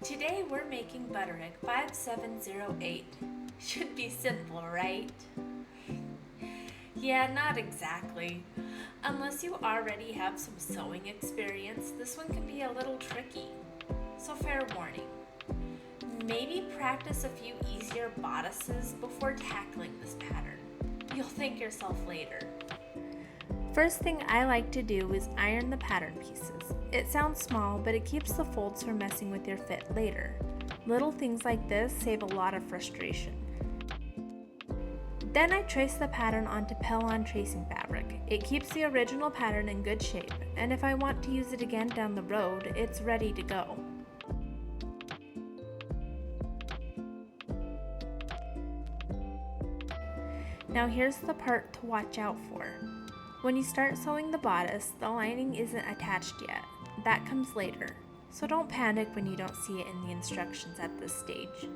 Today we're making Butterick 5708. Should be simple, right? Yeah, not exactly. Unless you already have some sewing experience, this one can be a little tricky. So fair warning. Maybe practice a few easier bodices before tackling this pattern. You'll thank yourself later. First thing I like to do is iron the pattern pieces. It sounds small, but it keeps the folds from messing with your fit later. Little things like this save a lot of frustration. Then I trace the pattern onto Pell-On tracing fabric. It keeps the original pattern in good shape, and if I want to use it again down the road, it's ready to go. Now here's the part to watch out for. When you start sewing the bodice, the lining isn't attached yet. That comes later, so don't panic when you don't see it in the instructions at this stage.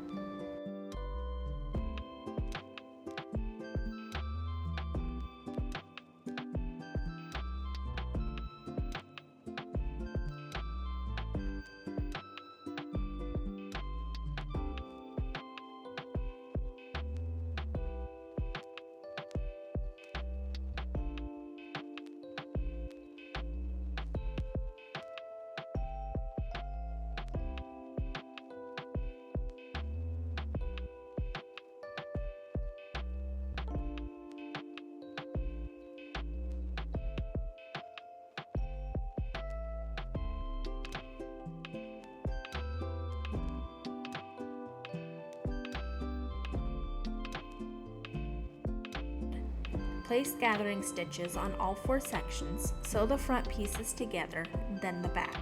Place gathering stitches on all 4 sections, sew the front pieces together, then the back.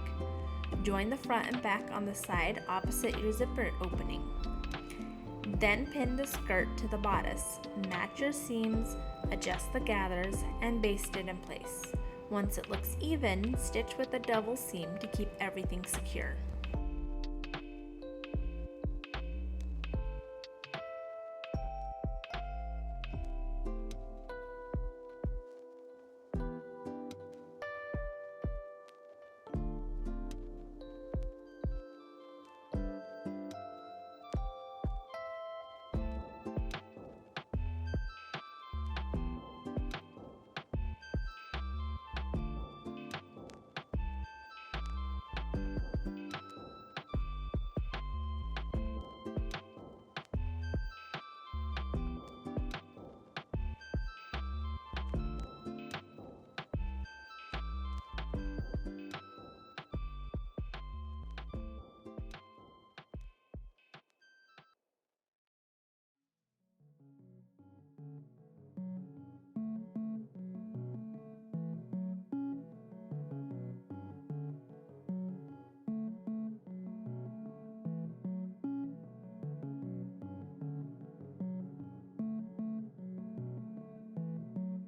Join the front and back on the side opposite your zipper opening. Then pin the skirt to the bodice, match your seams, adjust the gathers, and baste it in place. Once it looks even, stitch with a double seam to keep everything secure.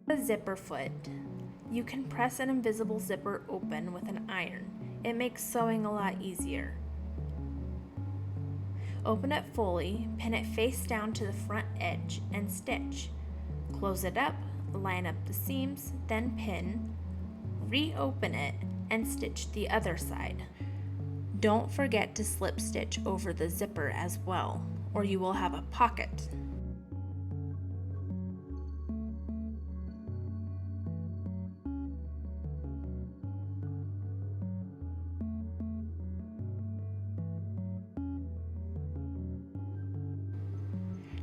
The zipper foot. You can press an invisible zipper open with an iron. It makes sewing a lot easier. Open it fully, pin it face down to the front edge, and stitch. Close it up, line up the seams, then pin, reopen it, and stitch the other side. Don't forget to slip stitch over the zipper as well, or you will have a pocket.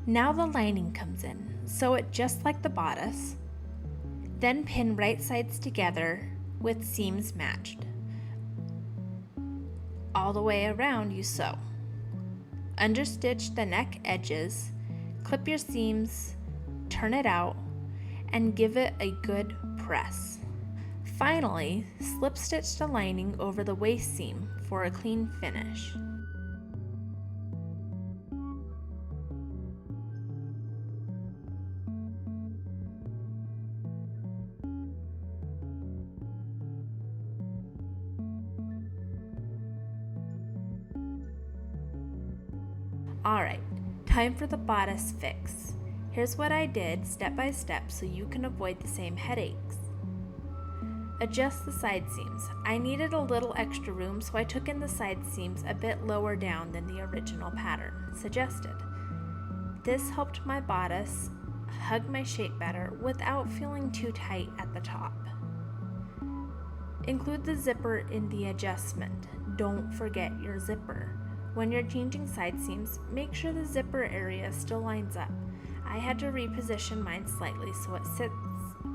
Now the lining comes in, sew it just like the bodice, then pin right sides together with seams matched. All the way around you sew. Understitch the neck edges, clip your seams, turn it out, and give it a good press. Finally, slip stitch the lining over the waist seam for a clean finish. Alright, time for the bodice fix. Here's what I did step by step so you can avoid the same headaches. Adjust the side seams. I needed a little extra room, so I took in the side seams a bit lower down than the original pattern suggested. This helped my bodice hug my shape better without feeling too tight at the top. Include the zipper in the adjustment. Don't forget your zipper. When you're changing side seams, make sure the zipper area still lines up. I had to reposition mine slightly so it sits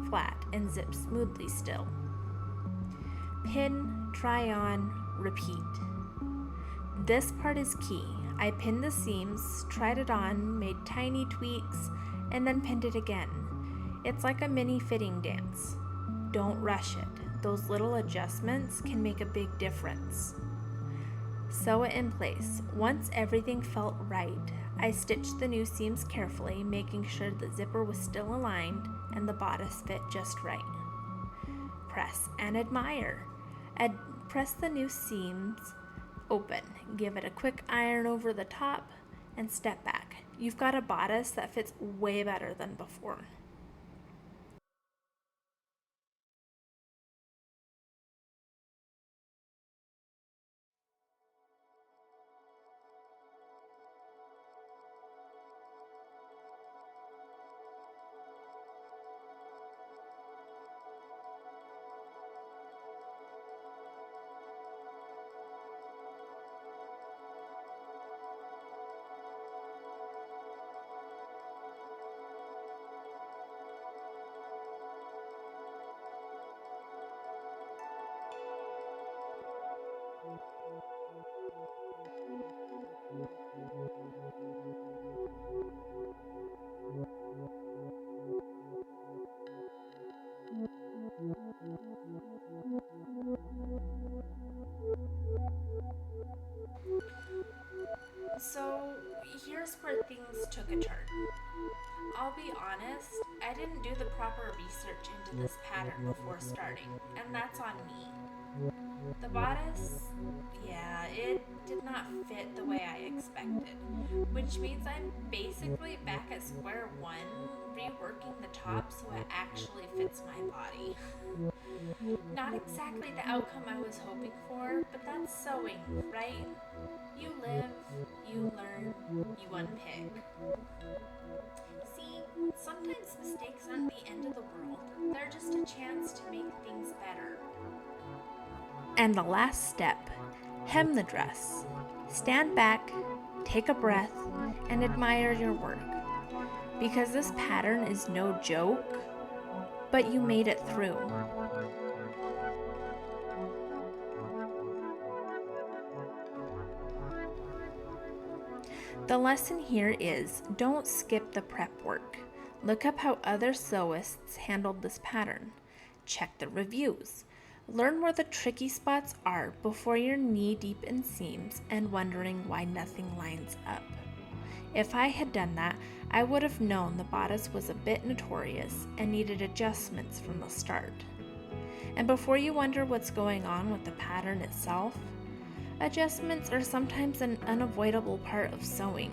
flat and zips smoothly still. Pin, try on, repeat. This part is key. I pinned the seams, tried it on, made tiny tweaks, and then pinned it again. It's like a mini fitting dance. Don't rush it. Those little adjustments can make a big difference. Sew it in place. Once everything felt right, I stitched the new seams carefully, making sure the zipper was still aligned and the bodice fit just right. Press and admire. Press the new seams open. Give it a quick iron over the top and step back. You've got a bodice that fits way better than before. So here's where things took a turn. I'll be honest, I didn't do the proper research into this pattern before starting, and that's on me. The bodice, yeah, it did not fit the way I expected, which means I'm basically back at square one, reworking the top so it actually fits my body. Not exactly the outcome I was hoping for, but that's sewing, right? You live, you learn, you unpick. See, sometimes mistakes aren't the end of the world. They're just a chance to make things better. And the last step, hem the dress. Stand back, take a breath, and admire your work. Because this pattern is no joke, but you made it through. The lesson here is, don't skip the prep work. Look up how other sewists handled this pattern. Check the reviews. Learn where the tricky spots are before you're knee-deep in seams and wondering why nothing lines up. If I had done that, I would have known the bodice was a bit notorious and needed adjustments from the start. And before you wonder what's going on with the pattern itself, adjustments are sometimes an unavoidable part of sewing.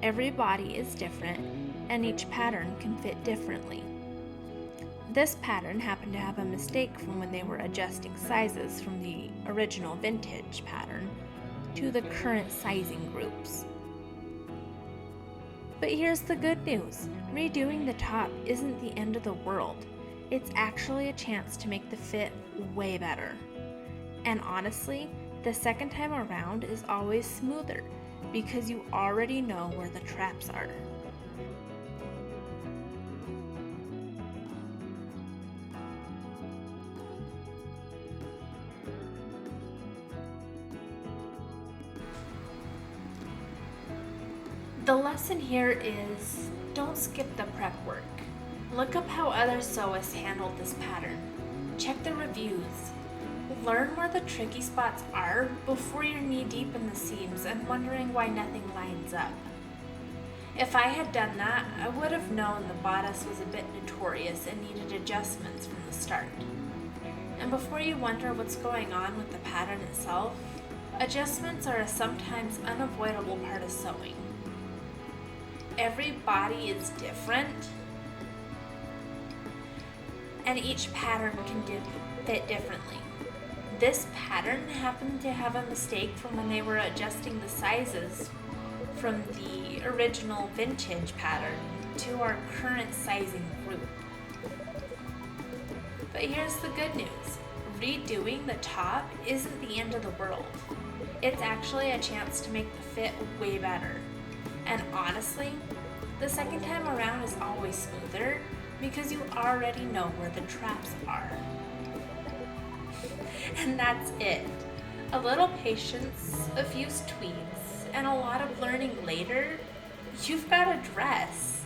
Every body is different, and each pattern can fit differently. This pattern happened to have a mistake from when they were adjusting sizes from the original vintage pattern to the current sizing groups. But here's the good news. Redoing the top isn't the end of the world. It's actually a chance to make the fit way better. And honestly, the second time around is always smoother because you already know where the traps are. The lesson here is, don't skip the prep work. Look up how other sewists handled this pattern. Check the reviews. Learn where the tricky spots are before you're knee-deep in the seams and wondering why nothing lines up. If I had done that, I would have known the bodice was a bit notorious and needed adjustments from the start. And before you wonder what's going on with the pattern itself, adjustments are a sometimes unavoidable part of sewing. Every body is different, and each pattern can fit differently. This pattern happened to have a mistake from when they were adjusting the sizes from the original vintage pattern to our current sizing group. But here's the good news. Redoing the top isn't the end of the world. It's actually a chance to make the fit way better. And honestly, the second time around is always smoother because you already know where the traps are. And that's it. A little patience, a few tweaks, and a lot of learning later, you've got a dress.